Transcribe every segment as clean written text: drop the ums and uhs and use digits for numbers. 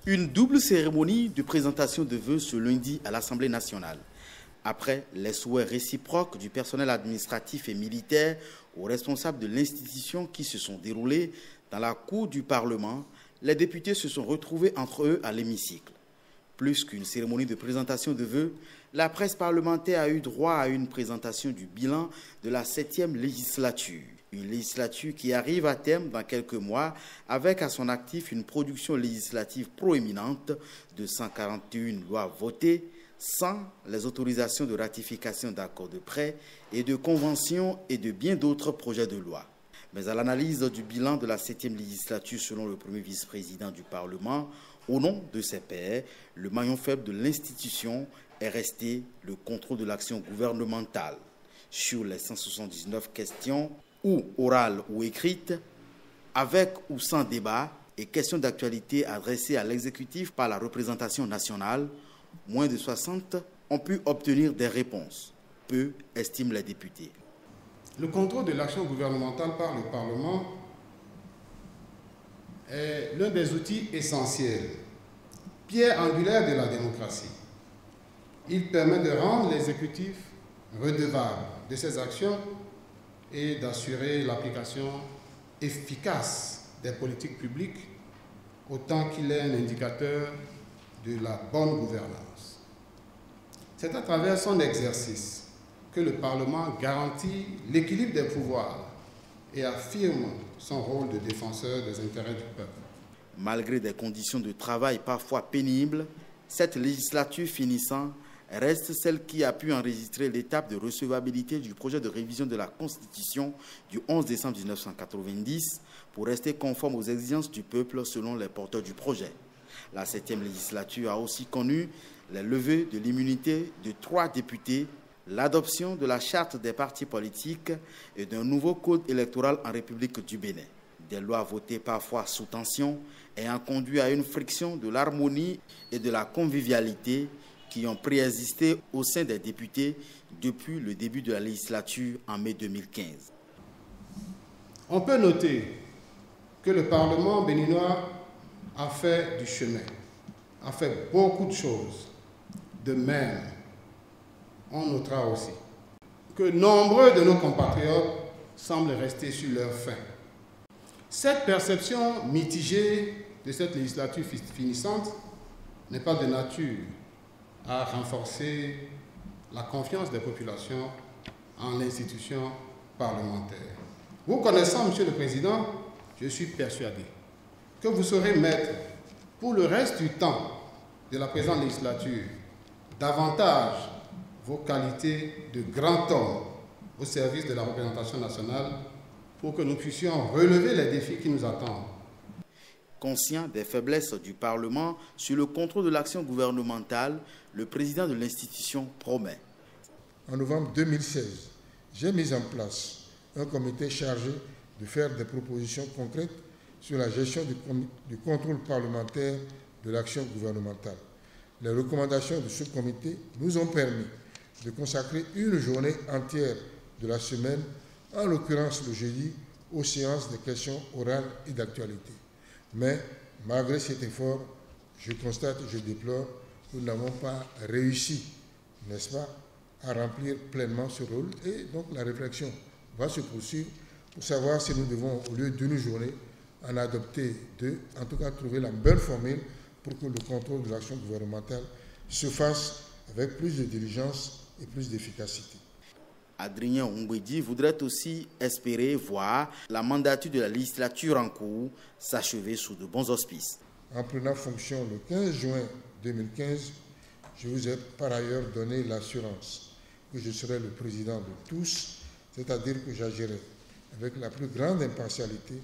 Une double cérémonie de présentation de vœux ce lundi à l'Assemblée nationale. Après les souhaits réciproques du personnel administratif et militaire aux responsables de l'institution qui se sont déroulés dans la cour du Parlement, les députés se sont retrouvés entre eux à l'hémicycle. Plus qu'une cérémonie de présentation de vœux, la presse parlementaire a eu droit à une présentation du bilan de la 7e législature. Une législature qui arrive à terme dans quelques mois avec à son actif une production législative proéminente de 141 lois votées, sans les autorisations de ratification d'accords de prêt et de conventions et de bien d'autres projets de loi. Mais à l'analyse du bilan de la 7e législature selon le premier vice-président du Parlement, au nom de ses pairs, le maillon faible de l'institution est resté le contrôle de l'action gouvernementale. Sur les 179 questions, ou orales ou écrites, avec ou sans débat, et questions d'actualité adressées à l'exécutif par la représentation nationale, moins de 60 ont pu obtenir des réponses. Peu estiment les députés. Le contrôle de l'action gouvernementale par le Parlement est l'un des outils essentiels, pierre angulaire de la démocratie. Il permet de rendre l'exécutif redevable de ses actions et d'assurer l'application efficace des politiques publiques autant qu'il est un indicateur de la bonne gouvernance. C'est à travers son exercice que le Parlement garantit l'équilibre des pouvoirs et affirme son rôle de défenseur des intérêts du peuple. Malgré des conditions de travail parfois pénibles, cette législature finissant reste celle qui a pu enregistrer l'étape de recevabilité du projet de révision de la Constitution du 11 décembre 1990 pour rester conforme aux exigences du peuple selon les porteurs du projet. La 7e législature a aussi connu les levées de l'immunité de 3 députés, l'adoption de la charte des partis politiques et d'un nouveau code électoral en République du Bénin. Des lois votées parfois sous tension ayant conduit à une friction de l'harmonie et de la convivialité qui ont préexisté au sein des députés depuis le début de la législature en mai 2015. On peut noter que le Parlement béninois a fait du chemin, a fait beaucoup de choses. De même, on notera aussi que nombreux de nos compatriotes semblent rester sur leur faim. Cette perception mitigée de cette législature finissante n'est pas de nature à renforcer la confiance des populations en l'institution parlementaire. Vous connaissant, Monsieur le Président, je suis persuadé que vous saurez mettre pour le reste du temps de la présente législature davantage vos qualités de grand homme au service de la représentation nationale pour que nous puissions relever les défis qui nous attendent. Conscient des faiblesses du Parlement sur le contrôle de l'action gouvernementale, le président de l'institution promet. En novembre 2016, j'ai mis en place un comité chargé de faire des propositions concrètes sur la gestion du contrôle parlementaire de l'action gouvernementale. Les recommandations de ce comité nous ont permis de consacrer une journée entière de la semaine, en l'occurrence le jeudi, aux séances de questions orales et d'actualité. Mais malgré cet effort, je constate et je déplore que nous n'avons pas réussi, n'est-ce pas, à remplir pleinement ce rôle. Et donc la réflexion va se poursuivre pour savoir si nous devons, au lieu d'une journée, en adopter 2, en tout cas trouver la bonne formule pour que le contrôle de l'action gouvernementale se fasse avec plus de diligence et plus d'efficacité. Adrien Ongwedi voudrait aussi espérer voir la mandature de la législature en cours s'achever sous de bons auspices. En prenant fonction le 15 juin 2015, je vous ai par ailleurs donné l'assurance que je serai le président de tous, c'est-à-dire que j'agirai avec la plus grande impartialité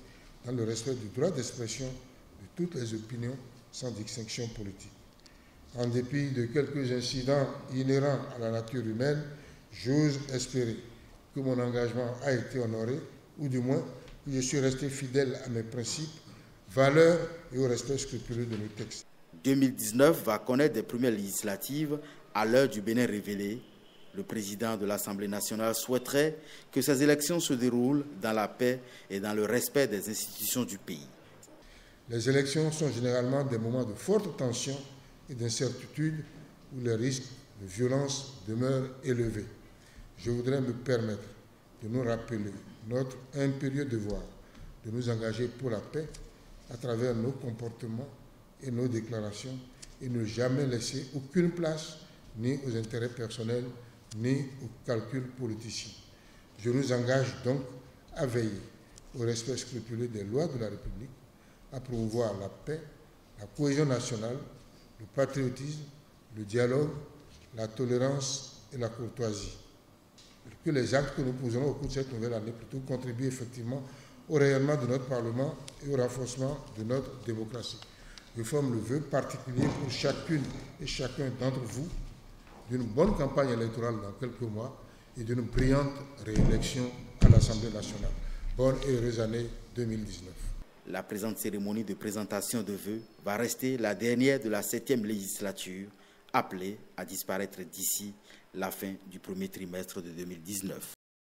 dans le respect du droit d'expression de toutes les opinions sans distinction politique. En dépit de quelques incidents inhérents à la nature humaine, j'ose espérer que mon engagement a été honoré, ou du moins que je suis resté fidèle à mes principes, valeurs et au respect scrupuleux de nos textes. 2019 va connaître des premières législatives à l'heure du Bénin révélé. Le président de l'Assemblée nationale souhaiterait que ces élections se déroulent dans la paix et dans le respect des institutions du pays. Les élections sont généralement des moments de forte tension et d'incertitude où les risques de violence demeurent élevés. Je voudrais me permettre de nous rappeler notre impérieux devoir de nous engager pour la paix à travers nos comportements et nos déclarations et ne jamais laisser aucune place ni aux intérêts personnels ni aux calculs politiciens. Je nous engage donc à veiller au respect scrupuleux des lois de la République, à promouvoir la paix, la cohésion nationale, le patriotisme, le dialogue, la tolérance et la courtoisie. Que les actes que nous poserons au cours de cette nouvelle année plutôt contribuent effectivement au rayonnement de notre Parlement et au renforcement de notre démocratie. Je forme le vœu particulier pour chacune et chacun d'entre vous d'une bonne campagne électorale dans quelques mois et d'une brillante réélection à l'Assemblée nationale. Bonne et heureuse année 2019. La présente cérémonie de présentation de vœux va rester la dernière de la 7e législature, appelée à disparaître d'ici la fin du premier trimestre de 2019.